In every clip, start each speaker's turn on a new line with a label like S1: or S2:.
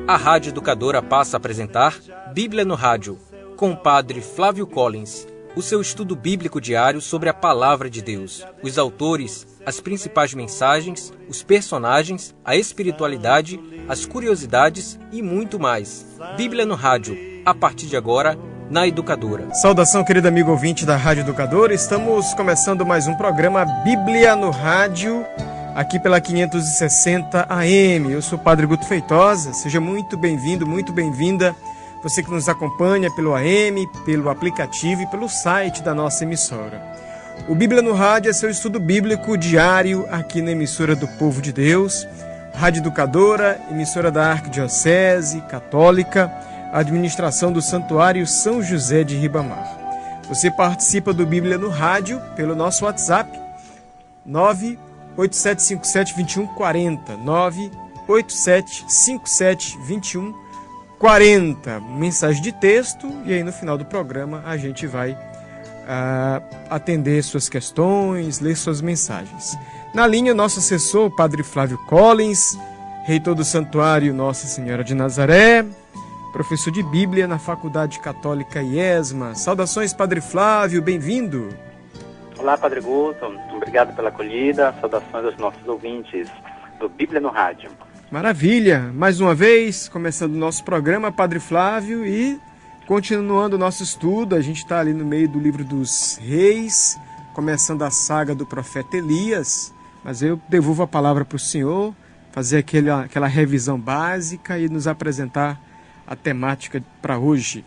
S1: A Rádio Educadora passa a apresentar Bíblia no Rádio, com o Padre Flávio Collins, o seu estudo bíblico diário sobre a Palavra de Deus, os autores, as principais mensagens, os personagens, a espiritualidade, as curiosidades e muito mais. Bíblia no Rádio, a partir de agora, na Educadora.
S2: Saudação, querido amigo ouvinte da Rádio Educadora. Estamos começando mais um programa Bíblia no Rádio, aqui pela 560 AM. Eu sou o Padre Guto Feitosa. Seja muito bem-vindo, muito bem-vinda. Você que nos acompanha pelo AM, pelo aplicativo e pelo site da nossa emissora. O Bíblia no Rádio é seu estudo bíblico diário aqui na emissora do Povo de Deus, Rádio Educadora, emissora da Arquidiocese Católica, administração do Santuário São José de Ribamar. Você participa do Bíblia no Rádio pelo nosso WhatsApp 987572140, 987572140, mensagem de texto, e aí no final do programa a gente vai atender suas questões, ler suas mensagens. Na linha, nosso assessor, o Padre Flávio Collins, reitor do Santuário Nossa Senhora de Nazaré, professor de Bíblia na Faculdade Católica IESMA. Saudações, Padre Flávio, bem-vindo.
S3: Olá, Padre Guto, obrigado pela acolhida, saudações aos nossos ouvintes do Bíblia no Rádio.
S2: Maravilha, mais uma vez, começando o nosso programa, Padre Flávio, e continuando o nosso estudo. A gente está ali no meio do livro dos Reis, começando a saga do profeta Elias, mas eu devolvo a palavra para o senhor, fazer aquela revisão básica e nos apresentar a temática para hoje.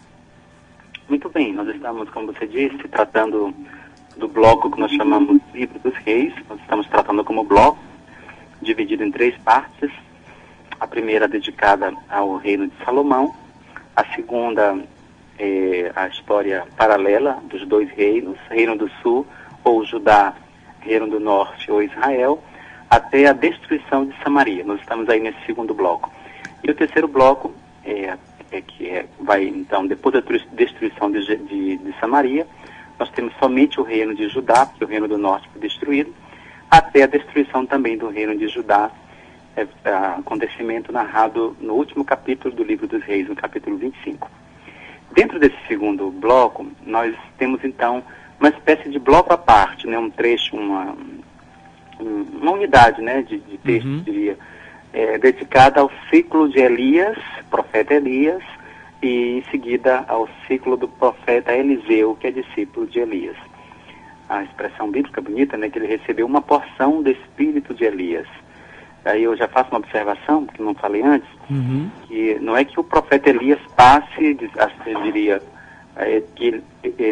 S3: Muito bem, nós estamos, como você disse, tratando do bloco que nós chamamos Livro dos Reis. Nós estamos tratando como bloco, dividido em 3 partes. A primeira dedicada ao reino de Salomão, a segunda é a história paralela dos 2 reinos, Reino do Sul, ou Judá, Reino do Norte, ou Israel, até a destruição de Samaria. Nós estamos aí nesse segundo bloco. E o terceiro bloco vai, então, depois da destruição de Samaria, nós temos somente o reino de Judá, porque o reino do norte foi destruído, até a destruição também do reino de Judá, acontecimento narrado no último capítulo do livro dos Reis, no capítulo 25. Dentro desse segundo bloco, nós temos, então, uma espécie de bloco à parte, né, um trecho, uma unidade, né, de texto, diria, dedicada ao ciclo de Elias, profeta Elias, e em seguida ao ciclo do profeta Eliseu, que é discípulo de Elias. A expressão bíblica bonita, né, que ele recebeu uma porção do espírito de Elias. Aí eu já faço uma observação, que não falei antes, que não é que o profeta Elias passe, eu diria, que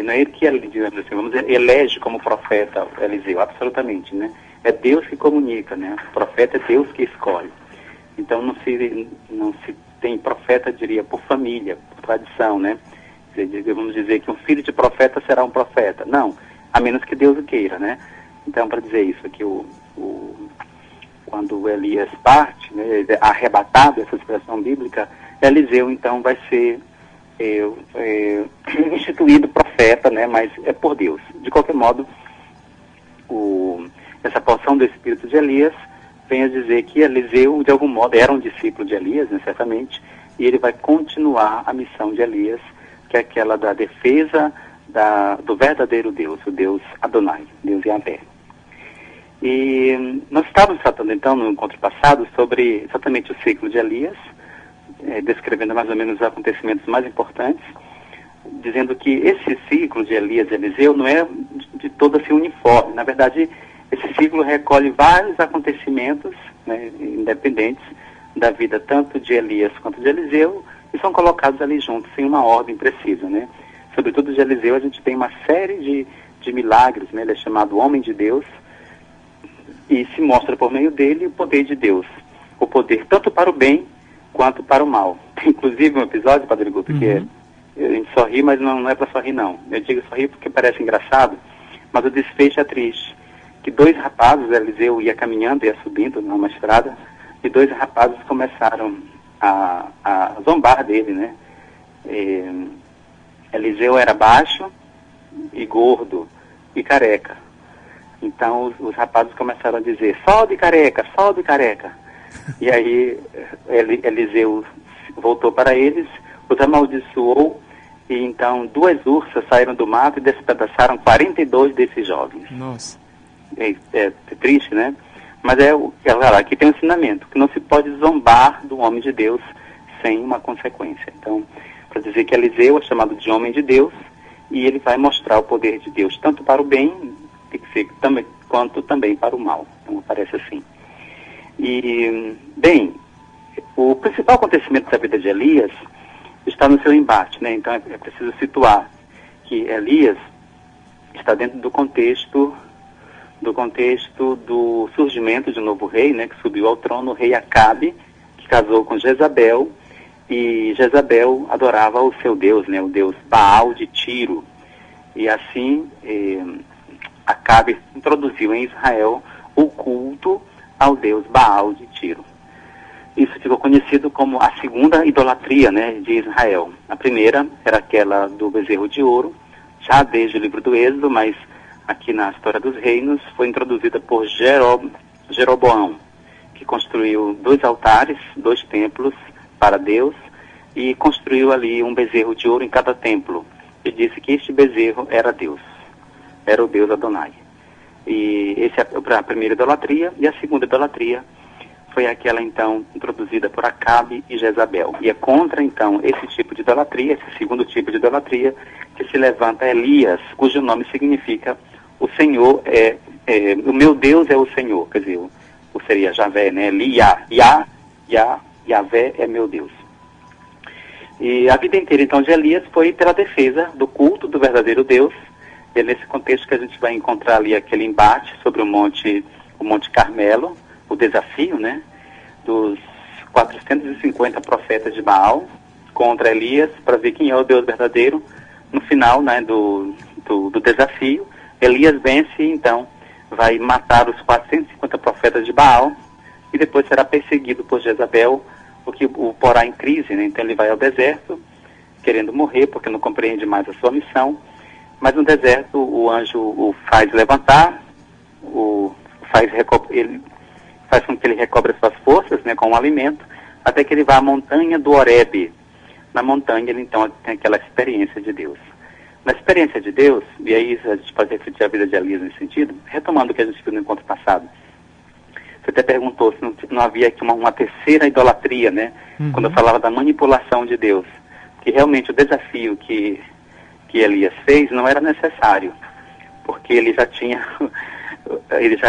S3: não é ele que, digamos assim, vamos dizer, elege como profeta Eliseu, absolutamente, né? É Deus que comunica, né? O profeta é Deus que escolhe. Então não se tem profeta, diria, por família, por tradição, né? Vamos dizer que um filho de profeta será um profeta. Não, a menos que Deus o queira, né? Então, para dizer isso, que quando Elias parte, né, arrebatado, essa expressão bíblica, Eliseu, então, vai ser instituído profeta, né? Mas é por Deus. De qualquer modo, essa porção do espírito de Elias vem a dizer que Eliseu, de algum modo, era um discípulo de Elias, né, certamente, e ele vai continuar a missão de Elias, que é aquela da defesa do verdadeiro Deus, o Deus Adonai, Deus Yahvé. E nós estávamos tratando, então, no encontro passado, sobre exatamente o ciclo de Elias, descrevendo mais ou menos os acontecimentos mais importantes, dizendo que esse ciclo de Elias e Eliseu não é de todo assim uniforme. Na verdade, esse ciclo recolhe vários acontecimentos, né, independentes da vida tanto de Elias quanto de Eliseu, e são colocados ali juntos, em uma ordem precisa, né? Sobretudo de Eliseu, a gente tem uma série de milagres, né? Ele é chamado Homem de Deus, e se mostra por meio dele o poder de Deus. O poder tanto para o bem quanto para o mal. Tem inclusive um episódio, Padre Guto, que a gente sorri, mas não é para sorrir, não. Eu digo sorrir porque parece engraçado, mas o desfecho é triste. Que 2 rapazes, Eliseu ia caminhando, ia subindo numa estrada, e 2 rapazes começaram a zombar dele, né? Eliseu era baixo e gordo e careca. Então os rapazes começaram a dizer, sobe careca, sobe careca. E aí Eliseu voltou para eles, os amaldiçoou, e então 2 ursas saíram do mato e despedaçaram 42 desses jovens.
S2: Nossa.
S3: É triste, né? Mas aqui tem um ensinamento, que não se pode zombar do homem de Deus sem uma consequência. Então, para dizer que Eliseu é chamado de homem de Deus, e ele vai mostrar o poder de Deus, tanto para o bem, quanto também para o mal. Então, aparece assim. E, bem, o principal acontecimento da vida de Elias está no seu embate, né? Então, é preciso situar que Elias está dentro do contexto do surgimento de um novo rei, né, que subiu ao trono, o rei Acabe, que casou com Jezabel, e Jezabel adorava o seu deus, né, o deus Baal de Tiro. E assim, Acabe introduziu em Israel o culto ao deus Baal de Tiro. Isso ficou conhecido como a segunda idolatria, né, de Israel. A primeira era aquela do bezerro de ouro, já desde o livro do Êxodo, mas aqui na História dos Reinos foi introduzida por Jeroboão, que construiu 2 altares, 2 templos para Deus, e construiu ali um bezerro de ouro em cada templo, e disse que este bezerro era Deus, era o Deus Adonai. E essa é a primeira idolatria, e a segunda idolatria foi aquela então introduzida por Acabe e Jezabel. E é contra então esse tipo de idolatria, esse segundo tipo de idolatria, que se levanta Elias, cujo nome significa o Senhor o meu Deus é o Senhor, quer dizer, seria Javé, né? Javé é meu Deus. E a vida inteira então de Elias foi pela defesa do culto do verdadeiro Deus. E é nesse contexto que a gente vai encontrar ali aquele embate sobre o Monte Carmelo, o desafio, né, dos 450 profetas de Baal contra Elias, para ver quem é o Deus verdadeiro. No final, né, do desafio, Elias vence e então vai matar os 450 profetas de Baal, e depois será perseguido por Jezabel, o que o porá em crise, né? Então ele vai ao deserto, querendo morrer, porque não compreende mais a sua missão, no deserto o anjo o faz levantar, ele faz com que ele recobre suas forças, né, com o alimento, até que ele vá à montanha do Horebe. Na montanha ele então tem aquela experiência de Deus. Na experiência de Deus, e aí a gente pode refletir a vida de Elias nesse sentido, retomando o que a gente viu no encontro passado. Você até perguntou se não havia aqui uma terceira idolatria, né? Quando eu falava da manipulação de Deus. Que realmente o desafio que Elias fez não era necessário, porque ele já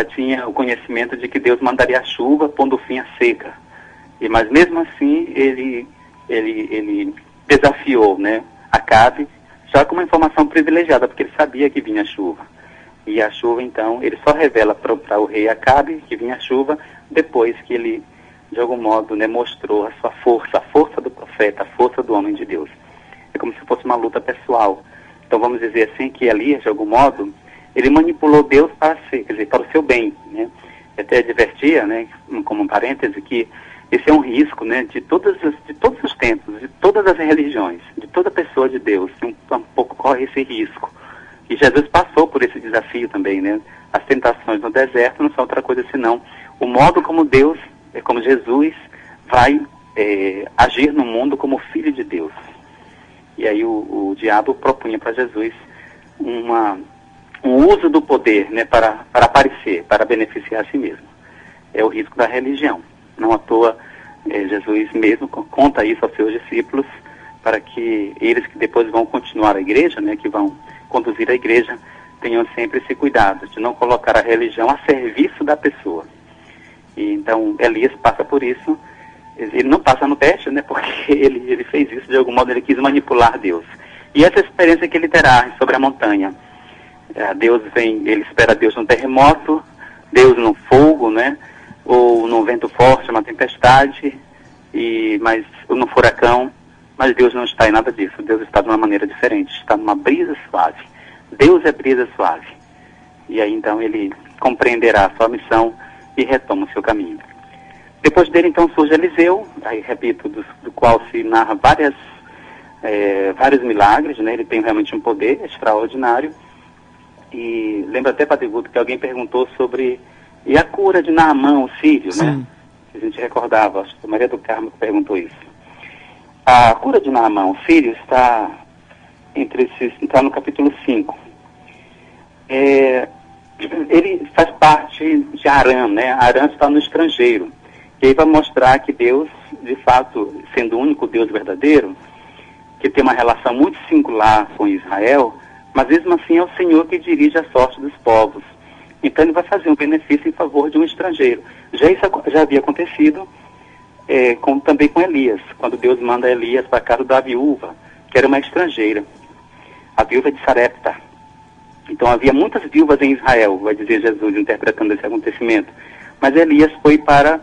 S3: tinha o conhecimento de que Deus mandaria a chuva, pondo fim à seca. Mas mesmo assim ele desafiou, né, Acabe, já com uma informação privilegiada, porque ele sabia que vinha chuva. E a chuva, então, ele só revela para o rei Acabe que vinha chuva depois que ele, de algum modo, né, mostrou a sua força, a força do profeta, a força do homem de Deus. É como se fosse uma luta pessoal. Então vamos dizer assim que Elias, de algum modo, ele manipulou Deus para o seu bem, né? Até divertia, né, como um parêntese, que esse é um risco, né, de todos os tempos, de todas as religiões, de toda pessoa de Deus, um pouco corre esse risco. E Jesus passou por esse desafio também, né? As tentações no deserto não são outra coisa senão o modo como Deus, como Jesus vai agir no mundo como filho de Deus. E aí o diabo propunha para Jesus um uso do poder, né, para aparecer, para beneficiar a si mesmo. É o risco da religião. Não à toa, Jesus mesmo conta isso aos seus discípulos, para que eles que depois vão continuar a igreja, né, que vão conduzir a igreja, tenham sempre esse cuidado de não colocar a religião a serviço da pessoa. E então Elias passa por isso. Ele não passa no teste, né, porque ele fez isso, de algum modo ele quis manipular Deus. E essa experiência que ele terá sobre a montanha, Deus vem, ele espera Deus num terremoto, Deus num fogo, né, ou num vento forte, uma tempestade, ou num furacão, mas Deus não está em nada disso. Deus está de uma maneira diferente, está numa brisa suave. Deus é brisa suave. E aí então ele compreenderá a sua missão e retoma o seu caminho. Depois dele, então, surge Eliseu, aí repito, do qual se narra vários milagres, né? Ele tem realmente um poder extraordinário. E lembra até, Padre Guto, que alguém perguntou sobre a cura de Naamã, o sírio, né? Que a gente recordava, acho que a Maria do Carmo perguntou isso. A cura de Naamã, o sírio, está no capítulo 5. Ele faz parte de Arã, né? Arã está no estrangeiro. E aí vai mostrar que Deus, de fato, sendo o único Deus verdadeiro, que tem uma relação muito singular com Israel, mas mesmo assim é o Senhor que dirige a sorte dos povos. Então ele vai fazer um benefício em favor de um estrangeiro. Já havia acontecido também com Elias, quando Deus manda Elias para a casa da viúva, que era uma estrangeira, a viúva de Sarepta. Então havia muitas viúvas em Israel, vai dizer Jesus, interpretando esse acontecimento. Mas Elias foi para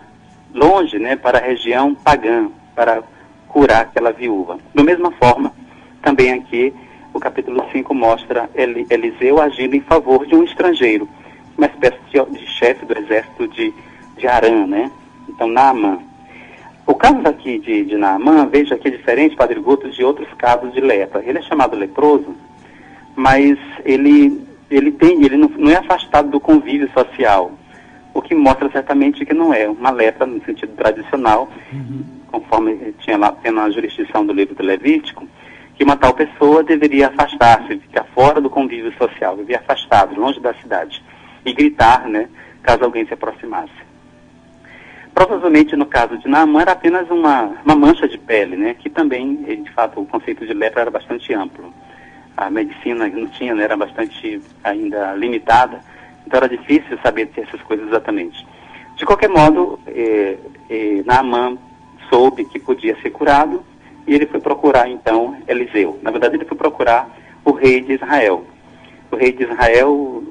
S3: longe, né, para a região pagã, para curar aquela viúva. Da mesma forma, também aqui, o capítulo 5 mostra Eliseu agindo em favor de um estrangeiro, uma espécie de chefe do exército de Arã, né? Então, Naamã. O caso aqui de Naamã, veja que é diferente, Padre Guto, de outros casos de lepra. Ele é chamado leproso, mas ele não é afastado do convívio social, o que mostra certamente que não é uma lepra no sentido tradicional, conforme tinha lá na jurisdição do livro do Levítico, que uma tal pessoa deveria afastar-se, ficar fora do convívio social, vivia afastado, longe da cidade, e gritar, né, caso alguém se aproximasse. Provavelmente, no caso de Naamã, era apenas uma mancha de pele, né, que também, de fato, o conceito de lepra era bastante amplo. A medicina não tinha, né, era bastante ainda limitada, então era difícil saber essas coisas exatamente. De qualquer modo, Naamã soube que podia ser curado e ele foi procurar, então, Eliseu. Na verdade, ele foi procurar o rei de Israel. O rei de Israel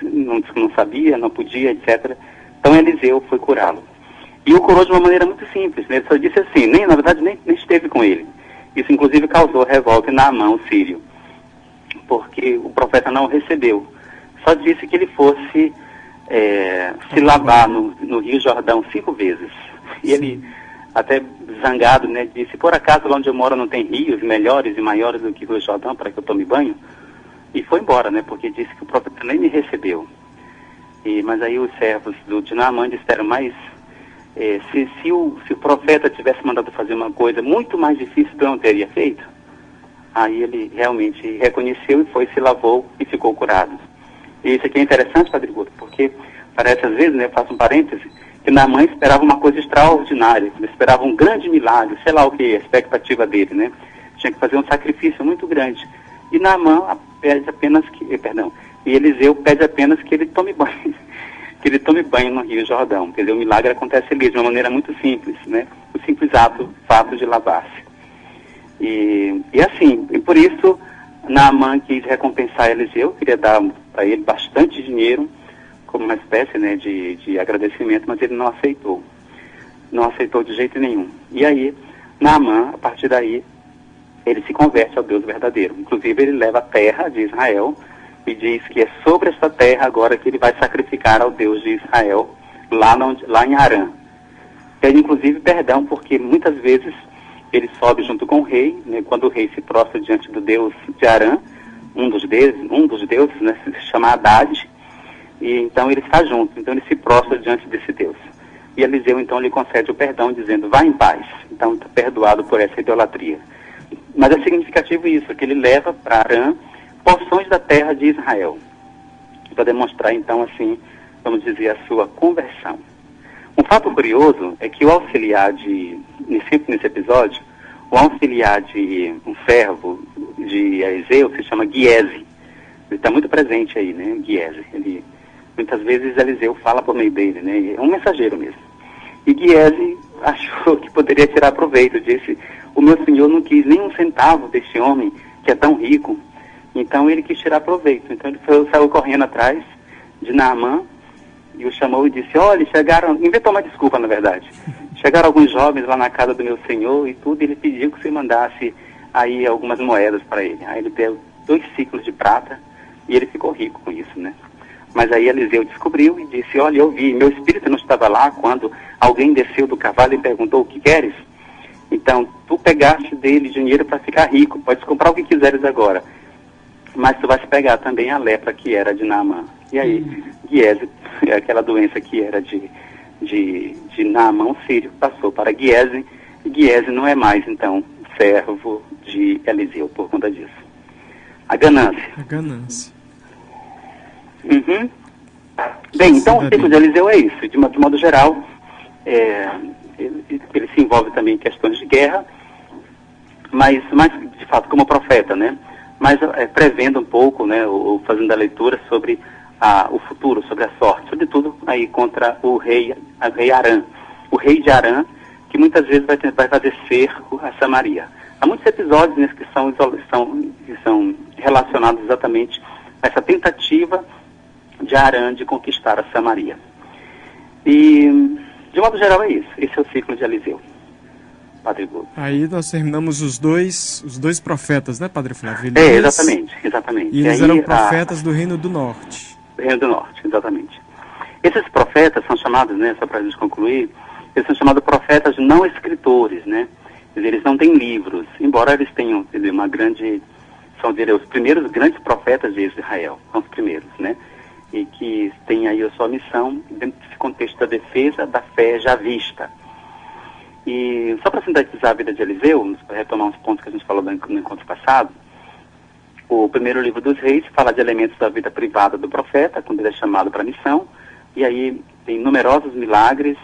S3: não sabia, não podia, etc. Então, Eliseu foi curá-lo. E o curou de uma maneira muito simples, né? Ele só disse assim, na verdade, nem esteve com ele. Isso, inclusive, causou revolta em Naamã, o sírio, porque o profeta não o recebeu. Só disse que ele fosse se lavar no Rio Jordão 5 vezes. E ele, até zangado, né, disse, por acaso lá onde eu moro não tem rios melhores e maiores do que o Rio Jordão para que eu tome banho? E foi embora, né, porque disse que o profeta nem me recebeu. Mas aí os servos de Naamã disseram, mas se o profeta tivesse mandado fazer uma coisa muito mais difícil, tu não teria feito? Aí ele realmente reconheceu e foi, se lavou e ficou curado. E isso aqui é interessante, Padre Guto, porque parece às vezes, né, eu faço um parêntese, que Naamã esperava uma coisa extraordinária, ele esperava um grande milagre, sei lá o que, a expectativa dele, né? Tinha que fazer um sacrifício muito grande. E Naamã pede apenas e Eliseu pede apenas que ele tome banho, que ele tome banho no Rio Jordão. Quer dizer, o milagre acontece ali de uma maneira muito simples, né? O simples fato de lavar-se. E assim, e por isso Naamã quis recompensar Eliseu, queria dar para ele bastante dinheiro, como uma espécie, né, de agradecimento, mas ele não aceitou. Não aceitou de jeito nenhum. E aí, Naamã, a partir daí, ele se converte ao Deus verdadeiro. Inclusive, ele leva a terra de Israel e diz que é sobre essa terra agora que ele vai sacrificar ao Deus de Israel, lá em Arã. Pede, inclusive, perdão, porque muitas vezes ele sobe junto com o rei, né, quando o rei se prostra diante do Deus de Arã, um dos deuses, né, se chama Haddad, e então ele está junto, então ele se prostra diante desse Deus. E Eliseu então lhe concede o perdão, dizendo, vá em paz. Então está perdoado por essa idolatria. Mas é significativo isso, que ele leva para Arã porções da terra de Israel, para demonstrar então assim, vamos dizer, a sua conversão. Um fato curioso é que o auxiliar nesse episódio, o auxiliar de um servo de Eliseu se chama Giese. Ele está muito presente aí, né, Giese. Muitas vezes Eliseu fala por meio dele, né, é um mensageiro mesmo. E Giese achou que poderia tirar proveito, disse, o meu senhor não quis nem um centavo desse homem que é tão rico, então ele quis tirar proveito. Então ele saiu correndo atrás de Naamã e o chamou e disse, olha, inventou uma desculpa na verdade, chegaram alguns jovens lá na casa do meu senhor e tudo, e ele pediu que você mandasse aí algumas moedas para ele. Aí ele deu 2 ciclos de prata e ele ficou rico com isso, né? Mas aí Eliseu descobriu e disse, olha, eu vi, meu espírito não estava lá quando alguém desceu do cavalo e perguntou, o que queres? Então, tu pegaste dele dinheiro para ficar rico, podes comprar o que quiseres agora, mas tu vais pegar também a lepra que era de Naamã. E aí, Giese, aquela doença que era de Naamã, o sírio, passou para Giese, e Giese não é mais, então, servo de Eliseu por conta disso. A ganância.
S2: A ganância.
S3: Uhum. Bem, então o ciclo de Eliseu é isso. De modo geral, ele se envolve também em questões de guerra, mas de fato como profeta, né? Mas prevendo um pouco, né, ou fazendo a leitura sobre o futuro, sobre a sorte, sobretudo aí contra o rei Arã. O rei de Arã, que muitas vezes vai fazer cerco a Samaria. Há muitos episódios, né, que são relacionados exatamente a essa tentativa de Arã de conquistar a Samaria. E, de modo geral, é isso. Esse é o ciclo de Eliseu, Padre Guto.
S2: Aí nós terminamos os dois profetas, né, Padre Flávio?
S3: Exatamente.
S2: E eles eram profetas do Reino do Norte.
S3: Do Reino do Norte, exatamente. Esses profetas são chamados, né, só para a gente concluir, eles são chamados profetas não escritores, né? Quer dizer, eles não têm livros, embora eles tenham, quer dizer, são os primeiros grandes profetas de Israel, são os primeiros, né? E que têm aí a sua missão dentro desse contexto da defesa da fé já vista. E só para sintetizar a vida de Eliseu, para retomar uns pontos que a gente falou no encontro passado, o primeiro livro dos Reis fala de elementos da vida privada do profeta, quando ele é chamado para a missão, e aí tem numerosos milagres,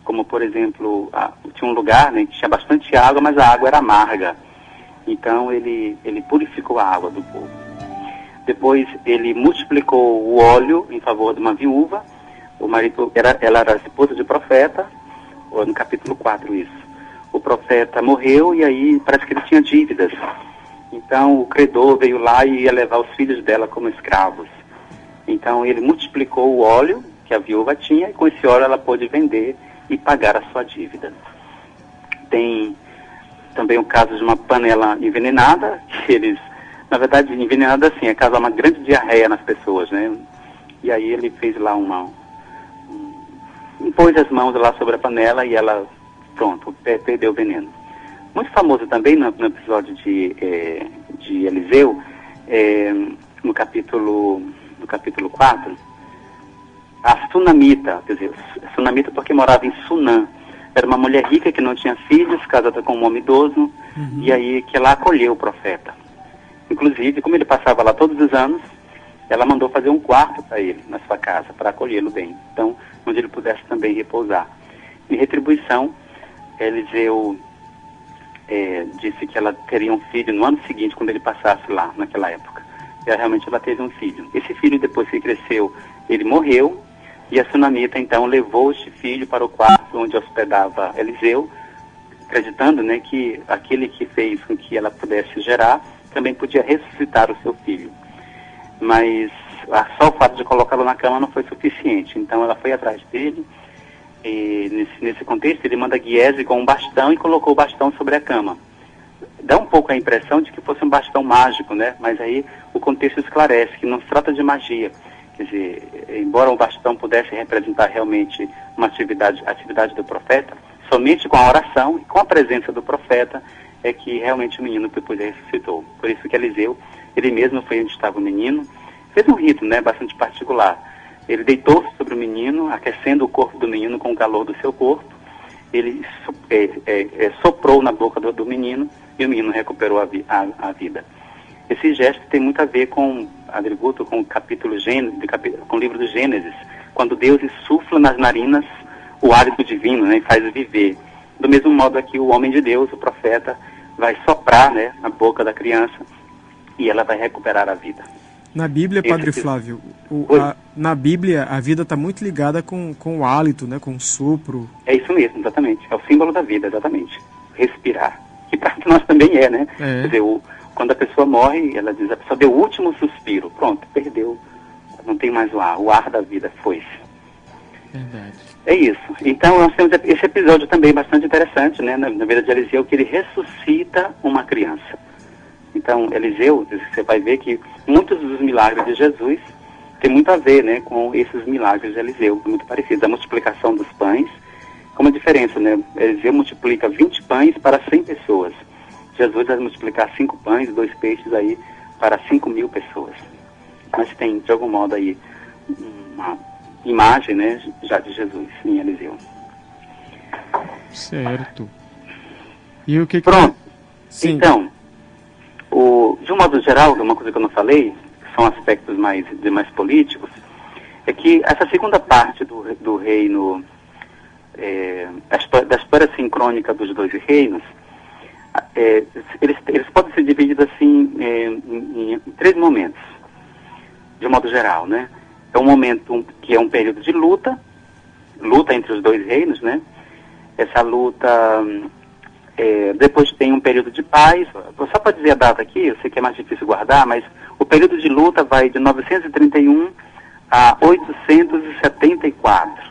S3: como por exemplo, tinha um lugar, né, que tinha bastante água, mas a água era amarga. Então ele purificou a água do povo. Depois ele multiplicou o óleo em favor de uma viúva. O marido, ela era esposa de profeta, no capítulo 4 isso. O profeta morreu e aí parece que ele tinha dívidas. Então o credor veio lá e ia levar os filhos dela como escravos. Então ele multiplicou o óleo que a viúva tinha e com esse óleo ela pôde vender e pagar a sua dívida. Tem também o caso de uma panela envenenada, que eles, na verdade, envenenada assim, é causar uma grande diarreia nas pessoas, né? E aí ele fez lá impôs as mãos lá sobre a panela e ela, pronto, perdeu o veneno. Muito famoso também no episódio de Eliseu, no capítulo 4, a Sunamita, quer dizer, Sunamita porque morava em Sunã. Era uma mulher rica que não tinha filhos, casada com um homem idoso, e aí que ela acolheu o profeta. Inclusive, como ele passava lá todos os anos, ela mandou fazer um quarto para ele, na sua casa, para acolhê-lo bem. Então, onde ele pudesse também repousar. Em retribuição, Eliseu disse que ela teria um filho no ano seguinte, quando ele passasse lá, naquela época. E realmente ela teve um filho. Esse filho, depois que cresceu, ele morreu, e a Sunamita, então, levou este filho para o quarto onde hospedava Eliseu, acreditando, né, que aquele que fez com que ela pudesse gerar, também podia ressuscitar o seu filho. Mas só o fato de colocá-lo na cama não foi suficiente. Então ela foi atrás dele, e nesse contexto ele manda Giese com um bastão e colocou o bastão sobre a cama. Dá um pouco a impressão de que fosse um bastão mágico, né? Mas aí o contexto esclarece que não se trata de magia. Quer dizer, embora o bastão pudesse representar realmente uma atividade do profeta, somente com a oração e com a presença do profeta é que realmente o menino depois ressuscitou. Por isso que Eliseu, ele mesmo foi onde estava o menino, fez um rito, né, bastante particular. Ele deitou-se sobre o menino, aquecendo o corpo do menino com o calor do seu corpo. Ele soprou na boca do menino e o menino recuperou a vida. Esse gesto tem muito a ver com o capítulo com o livro do Gênesis, quando Deus insufla nas narinas o hálito divino, né, e faz viver. Do mesmo modo aqui o homem de Deus, o profeta, vai soprar, né, na boca da criança e ela vai recuperar a vida.
S2: Na Bíblia, Padre Flávio, na Bíblia a vida está muito ligada com o hálito, né, com o sopro.
S3: É isso mesmo, exatamente. É o símbolo da vida, exatamente. Respirar. Que para nós também é, né? Quer dizer, quando a pessoa morre, ela diz, a pessoa deu o último suspiro. Pronto, perdeu. Não tem mais o ar da vida foi-se.
S2: Verdade.
S3: É isso. Então nós temos esse episódio também bastante interessante, né, na vida de Eliseu, que ele ressuscita uma criança. Então, Eliseu, você vai ver que muitos dos milagres de Jesus tem muito a ver, né, com esses milagres de Eliseu, muito parecidos. A multiplicação dos pães, com uma diferença, né? Eliseu multiplica 20 pães para 100 pessoas. Jesus vai multiplicar 5 pães, 2 peixes aí para 5.000 pessoas. Mas tem, de algum modo aí, uma imagem, né, já de Jesus em Eliseu.
S2: Certo. E o que
S3: Pronto.
S2: Sim.
S3: Então, de um modo geral, uma coisa que eu não falei, que são aspectos mais políticos, é que essa segunda parte do reino, da história sincrônica dos dois reinos, eles podem ser divididos assim em 3 momentos, de um modo geral, né? É um momento que é um período de luta entre os dois reinos, né? Essa luta, depois tem um período de paz. Só para dizer a data aqui, eu sei que é mais difícil guardar, mas o período de luta vai de 931 a 874.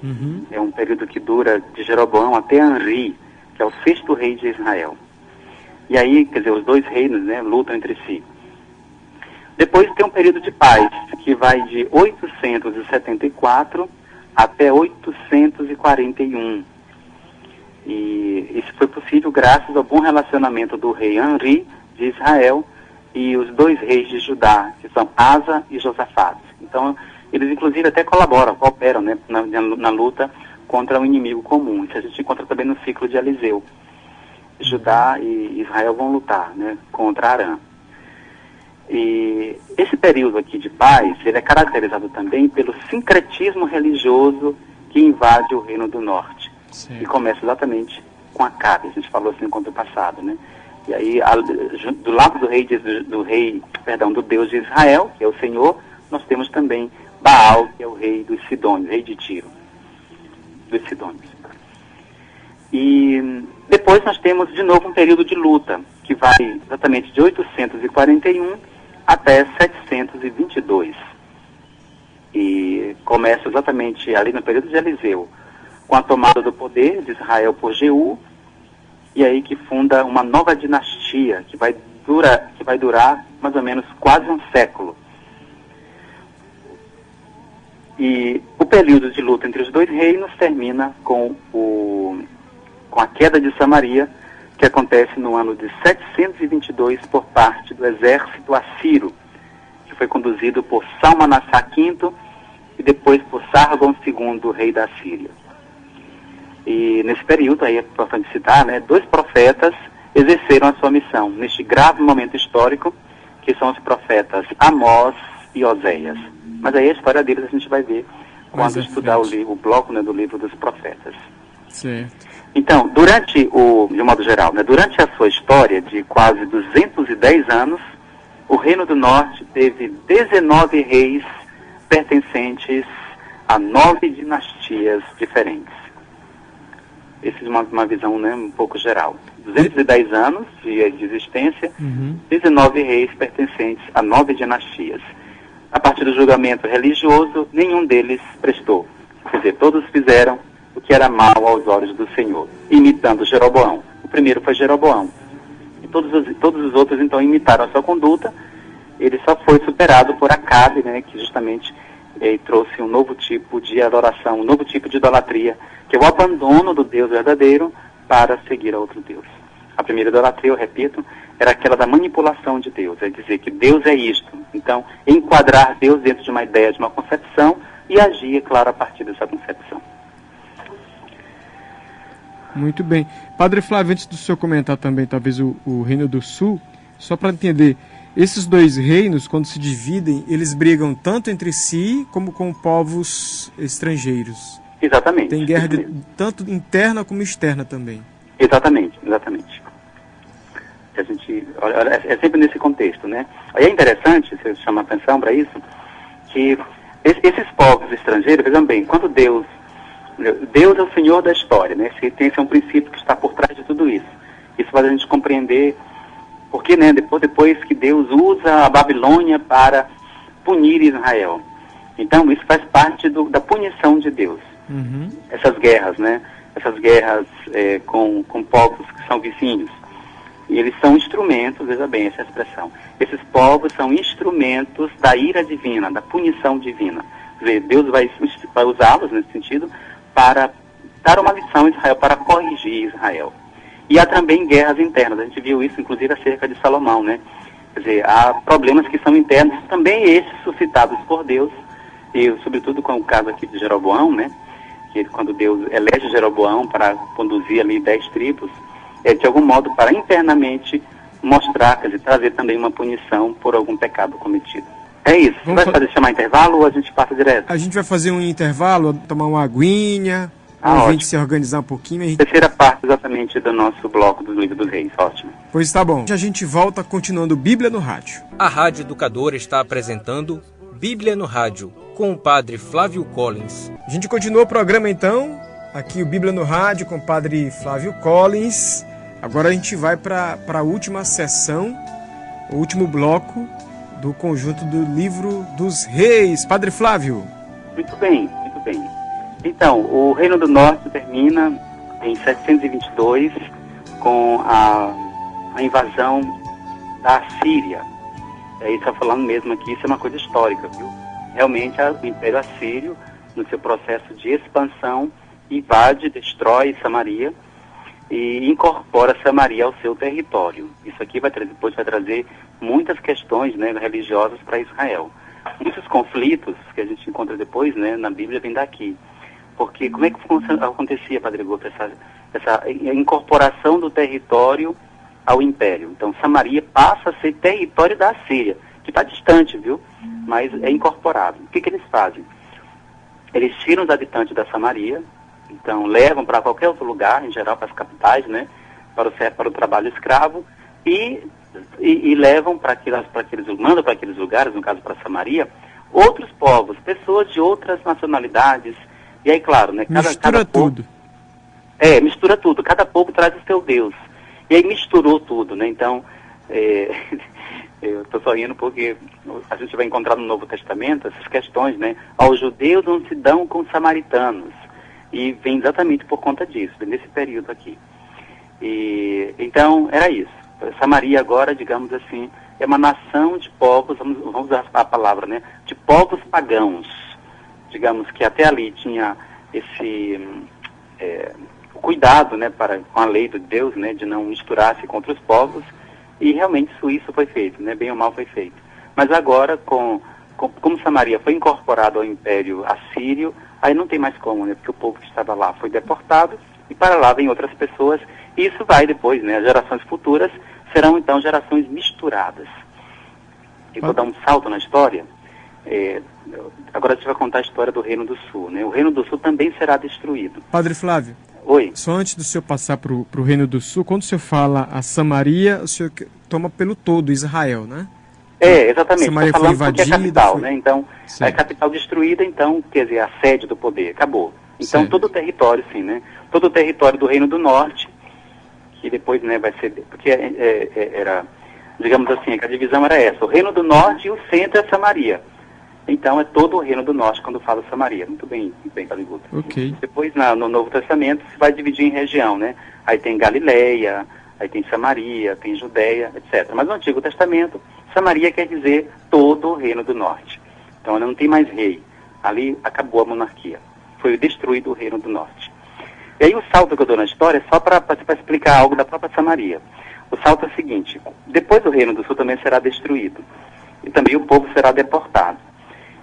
S2: Uhum.
S3: É um período que dura de Jeroboão até Anri, que é o 6º rei de Israel. E aí, quer dizer, os dois reinos, né, lutam entre si. Depois tem um período de paz, que vai de 874 até 841. E isso foi possível graças ao bom relacionamento do rei Anri, de Israel, e os dois reis de Judá, que são Asa e Josafate. Então, eles inclusive até cooperam, né, na luta contra um inimigo comum. Isso a gente encontra também no ciclo de Eliseu. Judá e Israel vão lutar, né, contra Arã. E esse período aqui de paz, ele é caracterizado também pelo sincretismo religioso que invade o Reino do Norte.
S2: Sim.
S3: E começa exatamente com Acabe, a gente falou assim no encontro passado, né? E aí, do lado do Deus de Israel, que é o Senhor, nós temos também Baal, que é o rei dos Sidônios, rei de Tiro, dos Sidônios. E depois nós temos de novo um período de luta, que vai exatamente de 841 até 722. E começa exatamente ali no período de Eliseu, com a tomada do poder de Israel por Jeú, e aí que funda uma nova dinastia, que vai durar mais ou menos quase um século. E o período de luta entre os dois reinos termina com a queda de Samaria, que acontece no ano de 722 por parte do exército assírio, que foi conduzido por Salmanassar V e depois por Sargon II, rei da Síria. E nesse período, aí é importante citar, né, 2 profetas exerceram a sua missão neste grave momento histórico, que são os profetas Amós e Oséias. Mas aí a história deles a gente vai ver quando estudar o bloco, né, do livro dos profetas.
S2: Certo.
S3: Então, de um modo geral, né, durante a sua história de quase 210 anos, o Reino do Norte teve 19 reis pertencentes a 9 dinastias diferentes. Essa é uma visão, né, um pouco geral. 210 anos de existência, 19 reis pertencentes a 9 dinastias. A partir do julgamento religioso, nenhum deles prestou. Quer dizer, todos fizeram o que era mal aos olhos do Senhor, imitando Jeroboão. O primeiro foi Jeroboão. E todos os outros, então, imitaram a sua conduta. Ele só foi superado por Acabe, né, que justamente trouxe um novo tipo de adoração, um novo tipo de idolatria, que é o abandono do Deus verdadeiro para seguir a outro Deus. A primeira idolatria, eu repito, era aquela da manipulação de Deus, é dizer que Deus é isto. Então, enquadrar Deus dentro de uma ideia, de uma concepção, e agir, claro, a partir dessa concepção.
S2: Muito bem. Padre Flávio, antes do senhor comentar também, talvez, o Reino do Sul, só para entender, esses 2 reinos, quando se dividem, eles brigam tanto entre si, como com povos estrangeiros.
S3: Exatamente.
S2: Tem guerra tanto interna como externa também.
S3: Exatamente. A gente, é sempre nesse contexto, né? Aí é interessante, você chama atenção para isso, que esses povos estrangeiros, vejam bem, quando Deus é o Senhor da história, né? Esse é um princípio que está por trás de tudo isso. Isso faz a gente compreender porque, né, depois que Deus usa a Babilônia para punir Israel. Então, isso faz parte da punição de Deus.
S2: Uhum.
S3: Essas guerras, né? Essas guerras com povos que são vizinhos. E eles são instrumentos, veja bem essa expressão, esses povos são instrumentos da ira divina, da punição divina. Quer dizer, Deus vai usá-los nesse sentido para dar uma lição a Israel, para corrigir Israel. E há também guerras internas, a gente viu isso inclusive acerca de Salomão, né? Quer dizer, há problemas que são internos, também estes suscitados por Deus, e sobretudo com o caso aqui de Jeroboão, né? Que quando Deus elege Jeroboão para conduzir ali 10 tribos, de algum modo para internamente mostrar, quer dizer, trazer também uma punição por algum pecado cometido. É isso. Você vai fazer chamar intervalo ou a gente passa direto?
S2: A gente vai fazer um intervalo, tomar uma aguinha, o ouvinte se organizar um pouquinho. A
S3: terceira parte exatamente do nosso bloco do Livro dos Reis. Ótimo.
S2: Pois tá bom. A gente volta continuando Bíblia no Rádio.
S1: A Rádio Educadora está apresentando Bíblia no Rádio, com o Padre Flávio Collins.
S2: A gente continua o programa então, aqui o Bíblia no Rádio com o Padre Flávio Collins. Agora a gente vai para a última sessão, o último bloco do conjunto do Livro dos Reis. Padre Flávio.
S3: Muito bem, muito bem. Então, o Reino do Norte termina em 722 com a invasão da Síria. Está falando mesmo aqui, isso é uma coisa histórica, viu? Realmente o Império Assírio, no seu processo de expansão, invade, destrói Samaria e incorpora Samaria ao seu território. Isso aqui depois vai trazer muitas questões, né, religiosas para Israel. Muitos conflitos que a gente encontra depois, né, na Bíblia vem daqui. Porque como é que acontecia, Padre Guto, essa incorporação do território ao Império? Então Samaria passa a ser território da Síria, que está distante, viu? Mas é incorporado. O que eles fazem? Eles tiram os habitantes da Samaria, então levam para qualquer outro lugar, em geral para as capitais, né, para o trabalho escravo, e levam mandam para aqueles lugares, no caso para Samaria, outros povos, pessoas de outras nacionalidades. E aí, claro, né,
S2: mistura tudo.
S3: Mistura tudo. Cada povo traz o seu Deus. E aí misturou tudo, né? Então, eu estou só rindo porque a gente vai encontrar no Novo Testamento essas questões, né? Os judeus não se dão com os samaritanos. E vem exatamente por conta disso, nesse período aqui. Então, era isso. Samaria agora, digamos assim, é uma nação de povos, vamos usar a palavra, né? De povos pagãos. Digamos que até ali tinha esse cuidado, né, com a lei de Deus, né, de não misturar-se com outros povos, e realmente isso foi feito, né, bem ou mal foi feito. Mas agora, como Samaria foi incorporado ao Império Assírio, aí não tem mais como, né, porque o povo que estava lá foi deportado, e para lá vem outras pessoas, e isso vai depois, né, as gerações futuras serão então gerações misturadas. E vou dar um salto na história. Agora a gente vai contar a história do Reino do Sul, né? O Reino do Sul também será destruído.
S2: Padre Flávio.
S3: Oi.
S2: Só antes do senhor passar para o Reino do Sul, quando o senhor fala a Samaria, o senhor toma pelo todo Israel, né?
S3: Exatamente.
S2: Samaria foi invadida,
S3: porque é a capital, né? Então, sim. É a capital destruída, então, quer dizer, a sede do poder, acabou. Então, todo o território, sim, né? Todo o território do Reino do Norte, que depois, né, vai ser... Porque era, digamos assim, a divisão era essa. O Reino do Norte e o centro é Samaria. Então, é todo o Reino do Norte quando fala Samaria. Muito bem, Padre Guto.
S2: Ok.
S3: Depois, no Novo Testamento, se vai dividir em região, né? Aí tem Galileia, aí tem Samaria, tem Judeia, etc. Mas no Antigo Testamento, Samaria quer dizer todo o Reino do Norte. Então, não tem mais rei. Ali acabou a monarquia. Foi destruído o Reino do Norte. E aí o salto que eu dou na história é só para explicar algo da própria Samaria. O salto é o seguinte: depois o Reino do Sul também será destruído. E também o povo será deportado.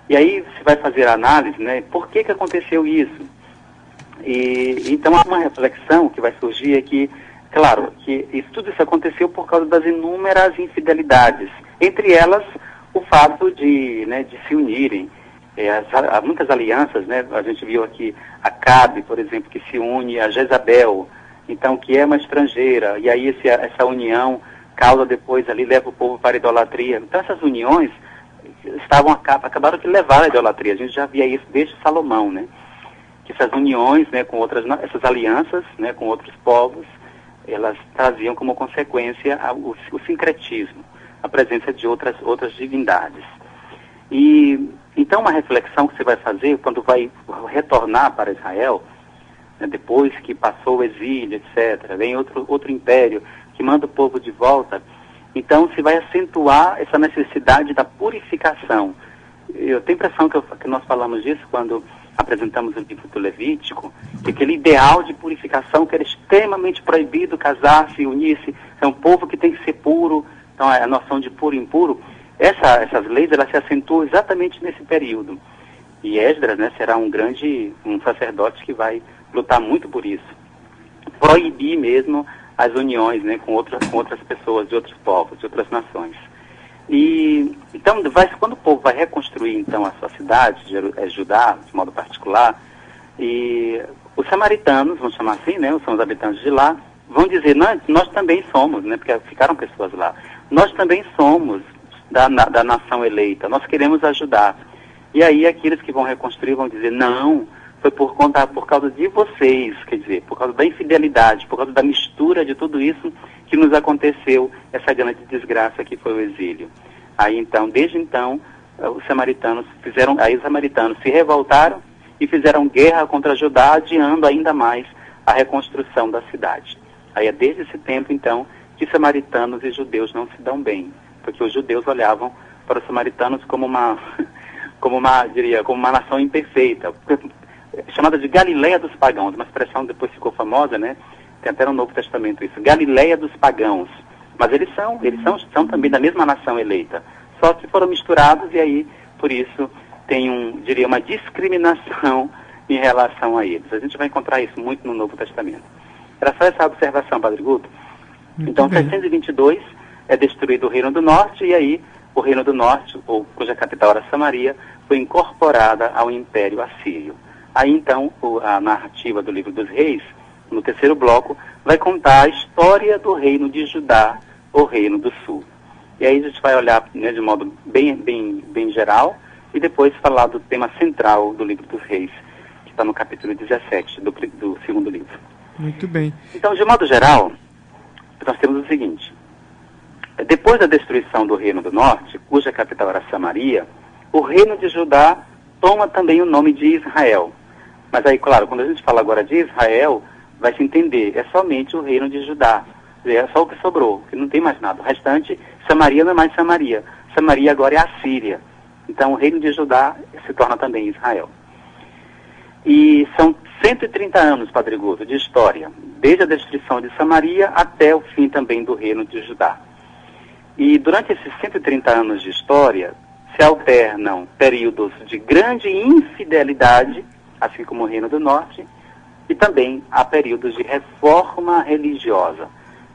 S3: E aí você vai fazer a análise, né? Por que aconteceu isso? E então há uma reflexão que vai surgir aqui, claro, que tudo isso aconteceu por causa das inúmeras infidelidades. Entre elas, o fato de se unirem. Há muitas alianças, né? A gente viu aqui Acabe, por exemplo, que se une a Jezabel, então, que é uma estrangeira. E aí essa união causa depois ali, leva o povo para a idolatria. Então essas uniões acabaram de levar à idolatria. A gente já via isso desde Salomão, né? Que essas uniões, né, com essas alianças, né, com outros povos, elas traziam como consequência o sincretismo, a presença de outras divindades. E então uma reflexão que você vai fazer quando vai retornar para Israel, né, depois que passou o exílio, etc., vem outro império que manda o povo de volta. Então, se vai acentuar essa necessidade da purificação. Eu tenho a impressão que nós falamos disso quando apresentamos o livro do Levítico, que aquele ideal de purificação que era extremamente proibido casar-se, unir-se, é um povo que tem que ser puro, então a noção de puro e impuro, essas leis elas se acentuam exatamente nesse período. E Esdras, né, será um sacerdote que vai lutar muito por isso. Proibir mesmo as uniões, né, com outras pessoas de outros povos, de outras nações. E então, quando o povo vai reconstruir então a sua cidade, Judá, de modo particular, e os samaritanos, vamos chamar assim, né, são os habitantes de lá, vão dizer, nós também somos, né, porque ficaram pessoas lá, nós também somos da nação eleita, nós queremos ajudar. E aí aqueles que vão reconstruir vão dizer, não, foi por causa de vocês, quer dizer, por causa da infidelidade, por causa da mistura de tudo isso que nos aconteceu, essa grande desgraça que foi o exílio. Aí então, desde então, os samaritanos se revoltaram e fizeram guerra contra Judá, adiando ainda mais a reconstrução da cidade. Aí é desde esse tempo, então, que samaritanos e judeus não se dão bem, porque os judeus olhavam para os samaritanos como uma nação imperfeita, chamada de Galileia dos pagãos, uma expressão que depois ficou famosa, né? Tem até no Novo Testamento isso, Galileia dos pagãos. Mas eles são também da mesma nação eleita, só que foram misturados e aí, por isso, tem uma discriminação em relação a eles. A gente vai encontrar isso muito no Novo Testamento. Era só essa observação, Padre Guto. Então, em 722 é destruído o Reino do Norte e aí o Reino do Norte, cuja capital era Samaria, foi incorporada ao Império Assírio. Aí então, a narrativa do Livro dos Reis, no terceiro bloco, vai contar a história do Reino de Judá, o Reino do Sul. E aí a gente vai olhar, né, de modo bem geral, e depois falar do tema central do Livro dos Reis, que está no capítulo 17 do segundo livro.
S2: Muito bem.
S3: Então, de modo geral, nós temos o seguinte. Depois da destruição do Reino do Norte, cuja capital era Samaria, o Reino de Judá toma também o nome de Israel. Mas aí, claro, quando a gente fala agora de Israel, vai se entender, é somente o Reino de Judá. É só o que sobrou, que não tem mais nada. O restante, Samaria não é mais Samaria. Samaria agora é a Síria. Então, o Reino de Judá se torna também Israel. E são 130 anos, Padre Guto, de história, desde a destruição de Samaria até o fim também do Reino de Judá. E durante esses 130 anos de história, se alternam períodos de grande infidelidade, assim como o Reino do Norte, e também há períodos de reforma religiosa.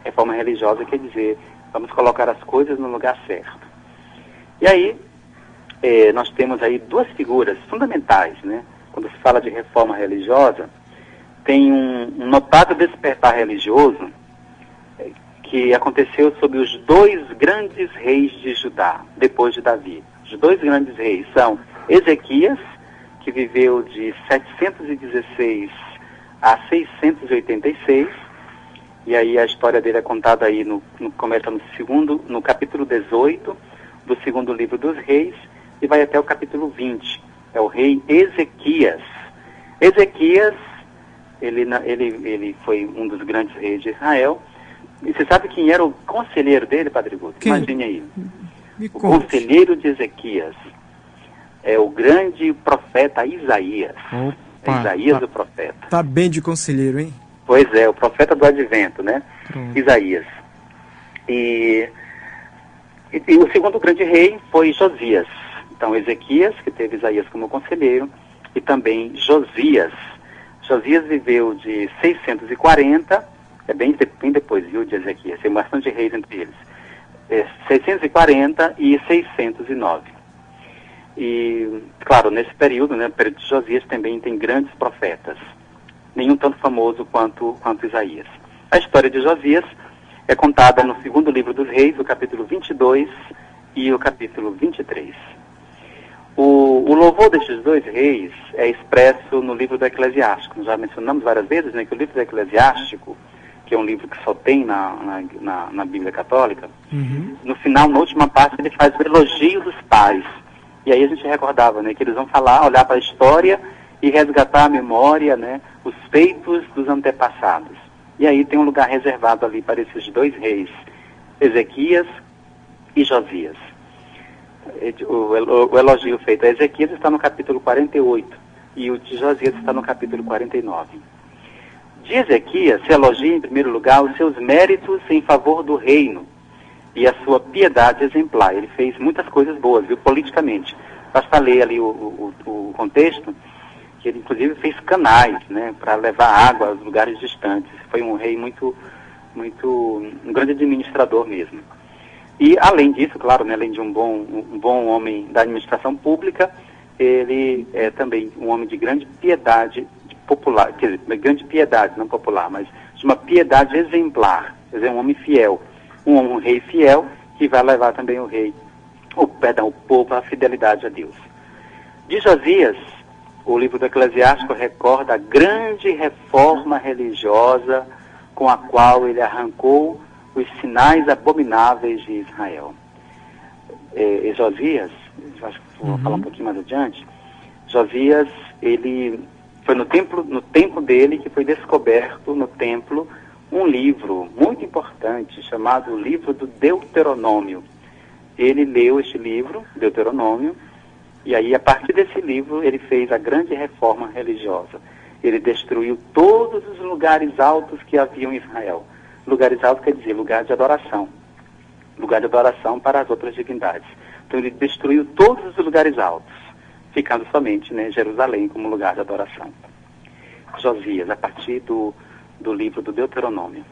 S3: Reforma religiosa quer dizer, vamos colocar as coisas no lugar certo. E aí, nós temos aí duas figuras fundamentais, né? Quando se fala de reforma religiosa, tem um notável despertar religioso que aconteceu sob os dois grandes reis de Judá, depois de Davi. Os dois grandes reis são Ezequias, que viveu de 716 a 686, e aí a história dele é contada aí, começa no capítulo 18 do segundo livro dos reis, e vai até o capítulo 20. É o rei Ezequias. Ezequias, ele foi um dos grandes reis de Israel. E você sabe quem era o conselheiro dele, Padre Guto? Imagine aí. O conselheiro de Ezequias é o grande profeta Isaías.
S2: Opa,
S3: Isaías, o profeta.
S2: Tá bem de conselheiro, hein?
S3: Pois é, o profeta do advento, né? Isaías. E o segundo grande rei foi Josias. Então, Ezequias, que teve Isaías como conselheiro, e também Josias. Josias viveu de 640, é bem depois, viu, de Ezequias, tem bastante reis entre eles. 640 e 609. E, claro, nesse período, né, período de Josias, também tem grandes profetas. Nenhum tanto famoso quanto Isaías. A história de Josias é contada no segundo livro dos reis, o capítulo 22 e o capítulo 23. O louvor destes dois reis é expresso no livro do Eclesiástico. Nós já mencionamos várias vezes, né, que o livro do Eclesiástico, que é um livro que só tem na Bíblia Católica, no final, na última parte, ele faz o elogio dos pais. E aí a gente recordava, né, que eles vão olhar para a história e resgatar a memória, né, os feitos dos antepassados. E aí tem um lugar reservado ali para esses dois reis, Ezequias e Josias. O elogio feito a Ezequias está no capítulo 48 e o de Josias está no capítulo 49. De Ezequias se elogia em primeiro lugar os seus méritos em favor do reino e a sua piedade exemplar. Ele fez muitas coisas boas, viu, politicamente. Basta ler ali o contexto, que ele inclusive fez canais, né, para levar água aos lugares distantes. Foi um rei muito, um grande administrador mesmo. E além disso, claro, né, além de um bom homem da administração pública, ele é também um homem de grande piedade popular, quer dizer, grande piedade, não popular, mas de uma piedade exemplar, quer dizer, um homem fiel, um rei fiel que vai levar também o povo à fidelidade a Deus. De Josias, o livro do Eclesiástico recorda a grande reforma religiosa com a qual ele arrancou os sinais abomináveis de Israel. Josias, acho que vou falar um pouquinho mais adiante, Josias, ele foi no templo dele que foi descoberto no templo um livro muito importante chamado Livro do Deuteronômio. Ele leu este livro, Deuteronômio, e aí a partir desse livro ele fez a grande reforma religiosa. Ele destruiu todos os lugares altos que haviam em Israel. Lugares altos quer dizer lugar de adoração. Lugar de adoração para as outras divindades. Então ele destruiu todos os lugares altos, ficando somente, né, Jerusalém como lugar de adoração. Josias, a partir do livro do Deuteronômio.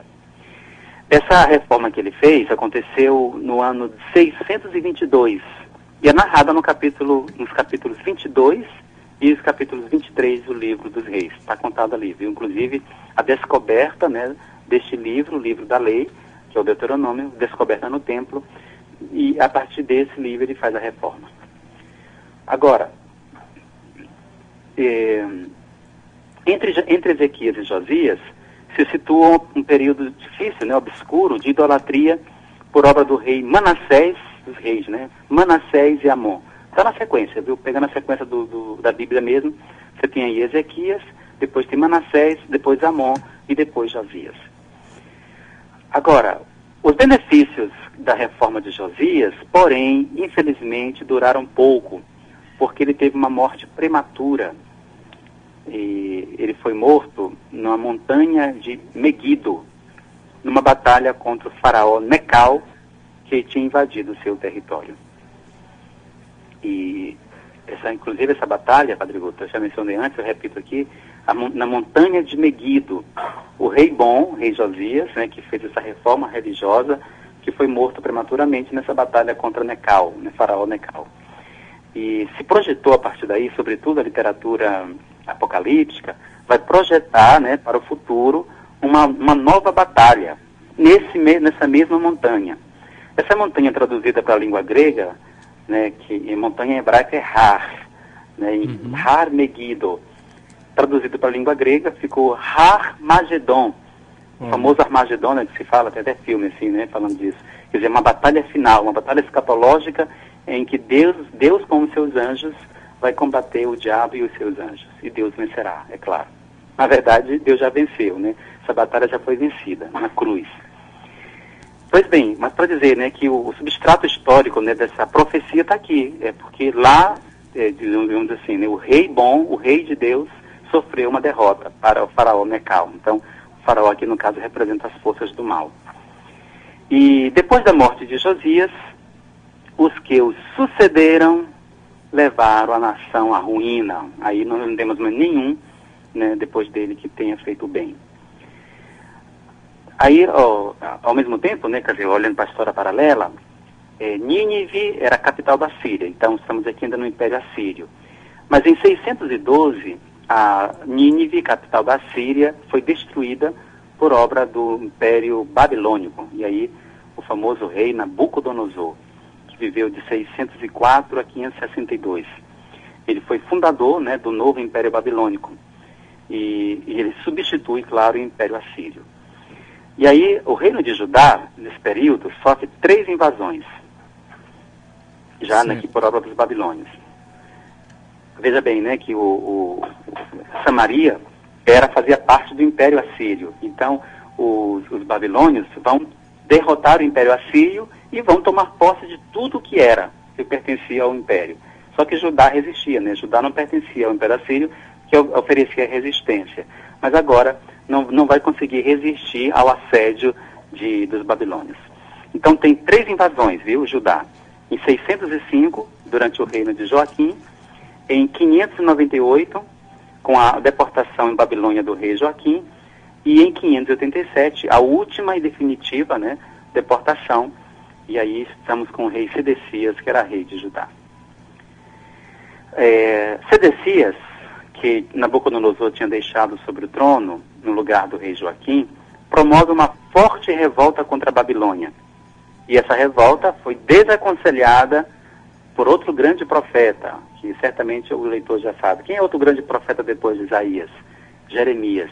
S3: Essa reforma que ele fez aconteceu no ano 622 e é narrada nos capítulos 22 e os capítulos 23 do livro dos reis. Está contado ali, viu? Inclusive a descoberta, né, deste livro, o livro da lei, que é o Deuteronômio, descoberta no templo, e a partir desse livro ele faz a reforma. Agora, entre Ezequias e Josias se situa um período difícil, né, obscuro, de idolatria por obra do rei Manassés, dos reis, né, Manassés e Amon. Está na sequência, viu? Pegando a sequência da Bíblia mesmo, você tem aí Ezequias, depois tem Manassés, depois Amon e depois Josias. Agora, os benefícios da reforma de Josias, porém, infelizmente, duraram pouco, porque ele teve uma morte prematura. E ele foi morto numa montanha de Megido, numa batalha contra o faraó Necal, que tinha invadido o seu território. E inclusive essa batalha, Padre Guto, eu já mencionei antes, eu repito aqui, na montanha de Megido, o rei Josias, né, que fez essa reforma religiosa, que foi morto prematuramente nessa batalha contra Necal, né, faraó Necal. E se projetou a partir daí, sobretudo a literatura apocalíptica, vai projetar, né, para o futuro uma nova batalha nessa mesma montanha. Essa montanha traduzida para a língua grega, né, que em montanha hebraica é Har, né, Har Megido. Traduzido para a língua grega ficou Har Magedon, o famoso Armagedon, né, que se fala, tem até filme assim, né, falando disso. Quer dizer, uma batalha final, uma batalha escatológica em que Deus com os seus anjos vai combater o diabo e os seus anjos. E Deus vencerá, é claro. Na verdade, Deus já venceu, né? Essa batalha já foi vencida na cruz. Pois bem, mas para dizer, né, que o substrato histórico, né, dessa profecia está aqui. É porque lá, digamos assim, né, o rei de Deus, sofreu uma derrota para o faraó Necal. Então, o faraó aqui, no caso, representa as forças do mal. E depois da morte de Josias, os que o sucederam levaram a nação à ruína. Aí não temos mais nenhum, né, depois dele que tenha feito o bem. Aí, ao mesmo tempo, né, quer dizer, olhando para a história paralela, Nínive era a capital da Síria. Então, estamos aqui ainda no Império Assírio. Mas em 612, a Nínive, capital da Síria, foi destruída por obra do Império Babilônico. E aí, o famoso rei Nabucodonosor, que viveu de 604 a 562. Ele foi fundador, né, do novo Império Babilônico. E ele substitui, claro, o Império Assírio. E aí, o reino de Judá, nesse período, sofre 3 invasões, já aqui por obra dos babilônios. Veja bem, né, que Samaria fazia parte do Império Assírio. Então, os babilônios vão derrotar o Império Assírio e vão tomar posse de tudo que pertencia ao Império. Só que Judá resistia, né? Judá não pertencia ao Império Assírio, que oferecia resistência. Mas agora não vai conseguir resistir ao assédio dos babilônios. Então tem 3 invasões, viu, Judá? Em 605, durante o reino de Joaquim, em 598, com a deportação em Babilônia do rei Joaquim, e em 587, a última e definitiva, né, deportação, e aí estamos com o rei Sedecias, que era rei de Judá. Sedecias, que Nabucodonosor tinha deixado sobre o trono, no lugar do rei Joaquim, promove uma forte revolta contra a Babilônia. E essa revolta foi desaconselhada por outro grande profeta, que certamente o leitor já sabe. Quem é outro grande profeta depois de Isaías? Jeremias.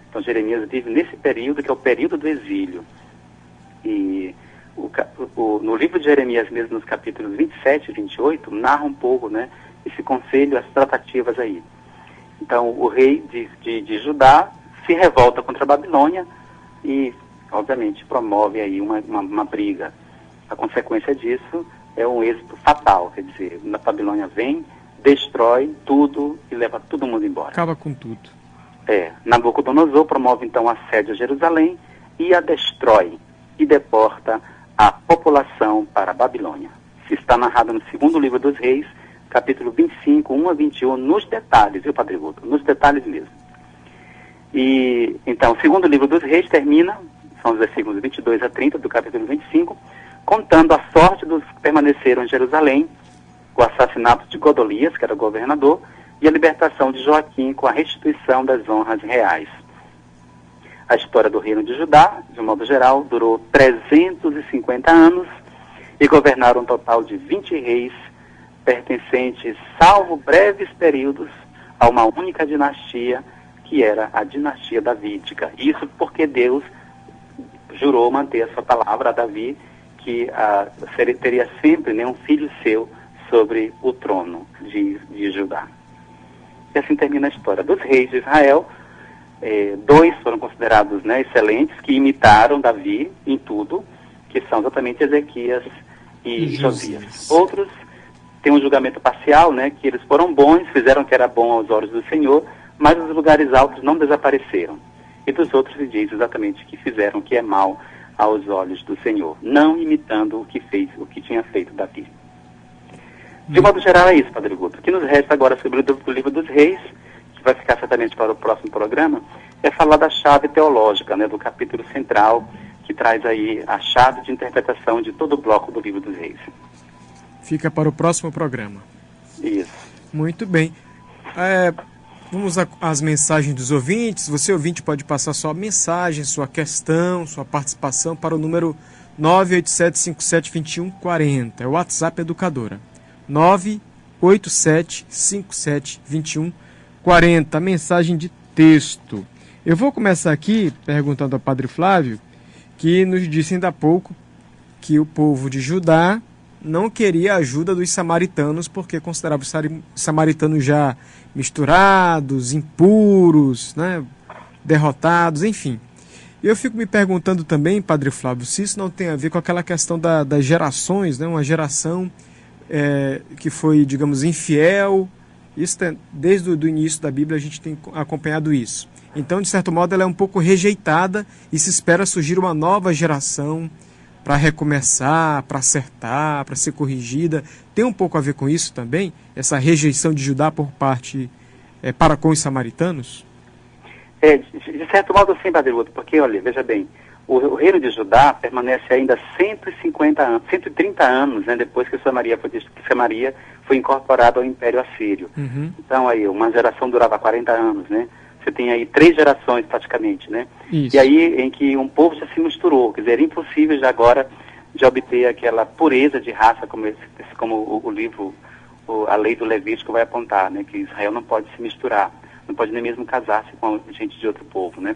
S3: Então Jeremias vive nesse período, que é o período do exílio. E no livro de Jeremias mesmo, nos capítulos 27 e 28, narra um pouco, né, esse conselho, as tratativas aí. Então o rei de Judá se revolta contra a Babilônia e, obviamente, promove aí uma briga. A consequência disso é um êxito fatal, quer dizer, a Babilônia vem, destrói tudo e leva todo mundo embora.
S2: Acaba com tudo.
S3: Nabucodonosor promove então o assédio a Jerusalém e a destrói e deporta a população para a Babilônia. Isso está narrado no segundo livro dos Reis, capítulo 25, 1 a 21, nos detalhes, viu, Padre Guto? Nos detalhes mesmo. E então, o segundo livro dos Reis termina, são os versículos 22 a 30 do capítulo 25, contando a sorte dos que permaneceram em Jerusalém, o assassinato de Godolias, que era o governador, e a libertação de Joaquim com a restituição das honras reais. A história do reino de Judá, de um modo geral, durou 350 anos e governaram um total de 20 reis, pertencentes, salvo breves períodos, a uma única dinastia, que era a dinastia davídica. Isso porque Deus jurou manter a sua palavra a Davi, que teria sempre, né, um filho seu sobre o trono de Judá. E assim termina a história dos reis de Israel. 2 foram considerados, né, excelentes, que imitaram Davi em tudo, que são exatamente Ezequias e Josias. Outros têm um julgamento parcial, né, que eles foram bons, fizeram que era bom aos olhos do Senhor, mas os lugares altos não desapareceram. E dos outros se diz exatamente que fizeram o que é mal aos olhos do Senhor, não imitando o que tinha feito Davi. De modo geral é isso, Padre Guto. O que nos resta agora sobre o livro dos Reis, que vai ficar certamente para o próximo programa, é falar da chave teológica, né, do capítulo central, que traz aí a chave de interpretação de todo o bloco do livro dos Reis.
S2: Fica para o próximo programa.
S3: Isso.
S2: Muito bem. Vamos às mensagens dos ouvintes. Você, ouvinte, pode passar sua mensagem, sua questão, sua participação para o número 987572140. É o WhatsApp Educadora. 987572140. Mensagem de texto. Eu vou começar aqui perguntando ao Padre Flávio, que nos disse ainda há pouco que o povo de Judá não queria a ajuda dos samaritanos, porque considerava os samaritanos já misturados, impuros, né, derrotados, enfim. E eu fico me perguntando também, Padre Flávio, se isso não tem a ver com aquela questão das gerações, né, uma geração que foi, digamos, infiel. Isso desde o início da Bíblia a gente tem acompanhado isso. Então, de certo modo, ela é um pouco rejeitada e se espera surgir uma nova geração para recomeçar, para acertar, para ser corrigida. Tem um pouco a ver com isso também, essa rejeição de Judá por parte para com os samaritanos?
S3: De certo modo sim, Padre Guto, porque, olha, veja bem, o reino de Judá permanece ainda 130 anos, né, depois que Samaria foi incorporada ao Império Assírio.
S2: Uhum.
S3: Então, aí, uma geração durava 40 anos, né? Você tem aí 3 gerações praticamente, né?
S2: Isso.
S3: E aí em que um povo já se misturou, quer dizer, era impossível já agora de obter aquela pureza de raça, como o livro, a lei do Levítico vai apontar, né? Que Israel não pode se misturar, não pode nem mesmo casar-se com gente de outro povo, né?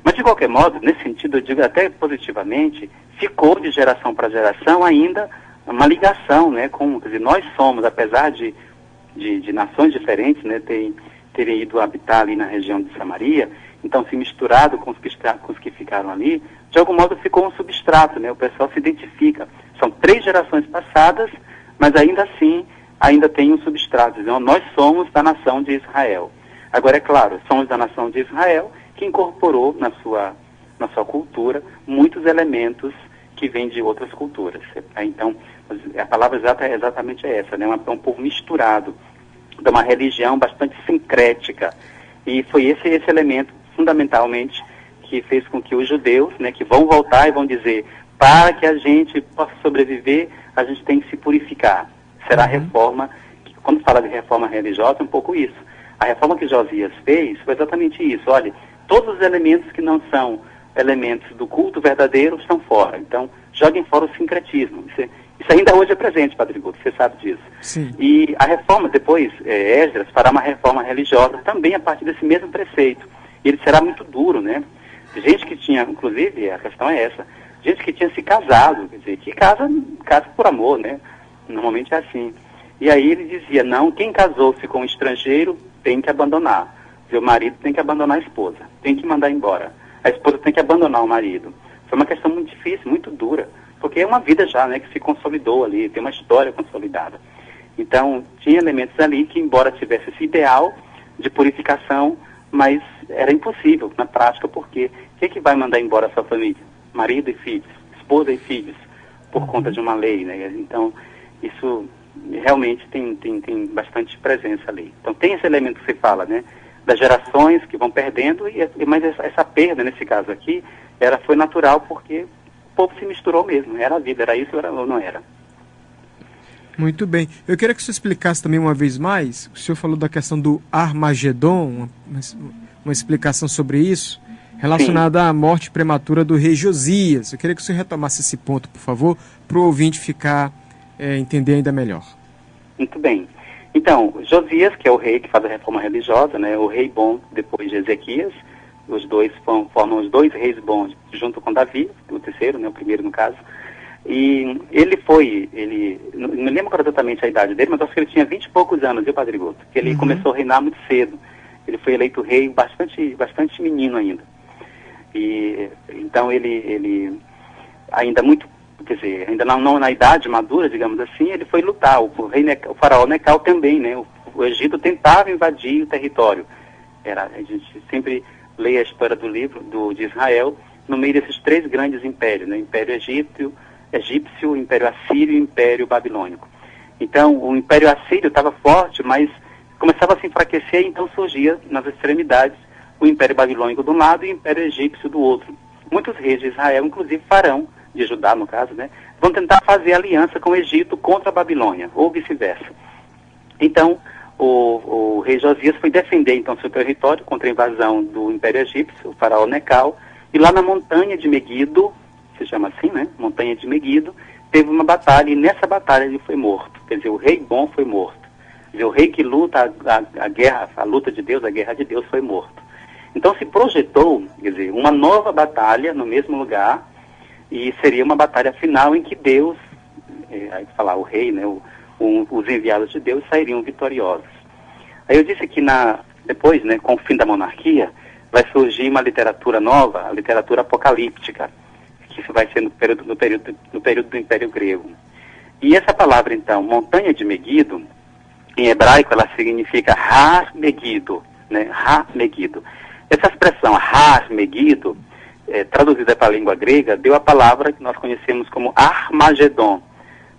S3: Mas de qualquer modo, nesse sentido, eu digo até positivamente, ficou de geração para geração ainda uma ligação, né? Quer dizer, nós somos, apesar de nações diferentes, né? Terem ido habitar ali na região de Samaria, então se misturado com os que ficaram ali, de algum modo ficou um substrato, né? O pessoal se identifica. São 3 gerações passadas, mas ainda assim, ainda tem um substrato. Então, nós somos da nação de Israel. Agora, é claro, somos da nação de Israel, que incorporou na sua cultura muitos elementos que vêm de outras culturas. Então, a palavra exata é exatamente essa, né? É um povo misturado, de uma religião bastante sincrética. E foi esse elemento fundamentalmente, que fez com que os judeus, né, que vão voltar e vão dizer, para que a gente possa sobreviver, a gente tem que se purificar. Será a reforma, quando fala de reforma religiosa, é um pouco isso. A reforma que Josias fez foi exatamente isso. Olha, todos os elementos que não são elementos do culto verdadeiro estão fora. Então, joguem fora o sincretismo. Isso ainda hoje é presente, Padre Guto, você sabe disso.
S2: Sim.
S3: E a reforma, depois, Esdras fará uma reforma religiosa também a partir desse mesmo preceito. E ele será muito duro, né? Gente que tinha, inclusive, a questão é essa, gente que tinha se casado, quer dizer, que casa por amor, né? Normalmente é assim. E aí ele dizia, não, quem casou-se com um estrangeiro tem que abandonar. O marido tem que abandonar a esposa, tem que mandar embora. A esposa tem que abandonar o marido. Foi uma questão muito difícil, muito dura, porque é uma vida já, né, que se consolidou ali, tem uma história consolidada. Então, tinha elementos ali que, embora tivesse esse ideal de purificação, mas era impossível na prática, porque quem é que vai mandar embora a sua família? Marido e filhos, esposa e filhos, por conta de uma lei, né? Então, isso realmente tem bastante presença ali. Então, tem esse elemento que você fala, né? Das gerações que vão perdendo, mas essa perda, nesse caso aqui, foi natural porque o povo se misturou mesmo. Era a vida, era isso ou não era.
S2: Muito bem. Eu queria que você explicasse também uma vez mais, o senhor falou da questão do Armagedon, uma explicação sobre isso, relacionada à morte prematura do rei Josias. Eu queria que você retomasse esse ponto, por favor, para o ouvinte entender ainda melhor.
S3: Muito bem. Então, Josias, que é o rei que faz a reforma religiosa, né, o rei bom depois de Ezequias, os dois formam os dois reis bons, junto com Davi, o terceiro, né, o primeiro no caso. E não me lembro exatamente a idade dele, mas acho que ele tinha 20 e poucos anos, viu, Padre Guto? Que ele começou a reinar muito cedo. Ele foi eleito rei bastante menino ainda. E então ele ainda muito, quer dizer, ainda não na idade madura, digamos assim, ele foi lutar. O faraó Necal também, né? O Egito tentava invadir o território. A gente sempre lê a história do livro de Israel no meio desses três grandes impérios, né? O Império Egípcio, o Império Assírio e o Império Babilônico. Então, o Império Assírio estava forte, mas começava a se enfraquecer, então surgia nas extremidades o Império Babilônico de um lado e o Império Egípcio do outro. Muitos reis de Israel, inclusive Faraó, de Judá no caso, né, vão tentar fazer aliança com o Egito contra a Babilônia, ou vice-versa. Então, o rei Josias foi defender então seu território contra a invasão do Império Egípcio, o faraó Necal, e lá na montanha de Meguido, se chama assim, né, montanha de Meguido, teve uma batalha, e nessa batalha ele foi morto. Quer dizer, o rei bom foi morto. Quer dizer, o rei que luta a luta de Deus, a guerra de Deus, foi morto. Então se projetou, quer dizer, uma nova batalha no mesmo lugar, e seria uma batalha final em que Deus, o rei, né, os enviados de Deus sairiam vitoriosos. Aí eu disse que depois, né, com o fim da monarquia, vai surgir uma literatura nova, a literatura apocalíptica, que isso vai ser no período do Império Grego. E essa palavra, então, montanha de Meguido, em hebraico ela significa Har Meguido, né, Har Meguido. Essa expressão Har Meguido, traduzida para a língua grega, deu a palavra que nós conhecemos como Armagedon.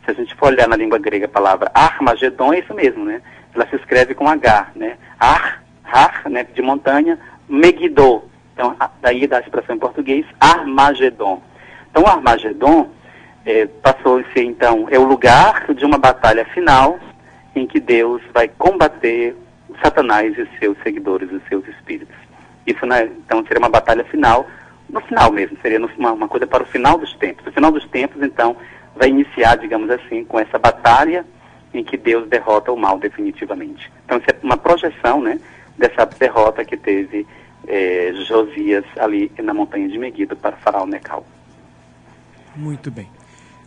S3: Se a gente for olhar na língua grega a palavra Armagedon, é isso mesmo, né? Ela se escreve com H, né? Har, né, de montanha, Megiddo. Então, daí da expressão em português, Armagedon. Então, o Armagedon passou a ser, então, é o lugar de uma batalha final em que Deus vai combater Satanás e seus seguidores, os seus espíritos. Isso, né, então, seria uma batalha final, no final mesmo, seria uma coisa para o final dos tempos. O final dos tempos, então, vai iniciar, digamos assim, com essa batalha em que Deus derrota o mal definitivamente. Então, isso é uma projeção, né, dessa derrota que teve Josias ali na montanha de Meguido para o faraó Necal.
S2: Muito bem.